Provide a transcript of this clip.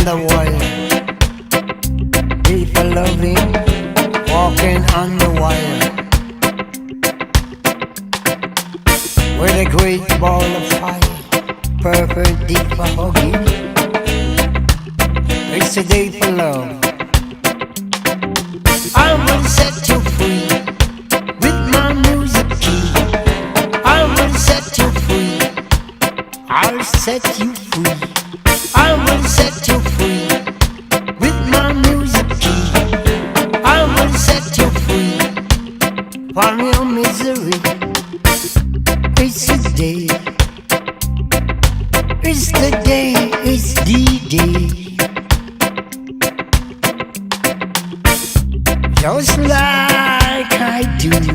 the wire. People loving, walking on the wire. With a great ball of fire, perfect deep for hugging. It's a day for love. I will set you free with my music key. I will set you free. I'll set you free. I will set you free with my music key. I will set you free from your misery. It's the day. It's the day. It's the day. Just like I do.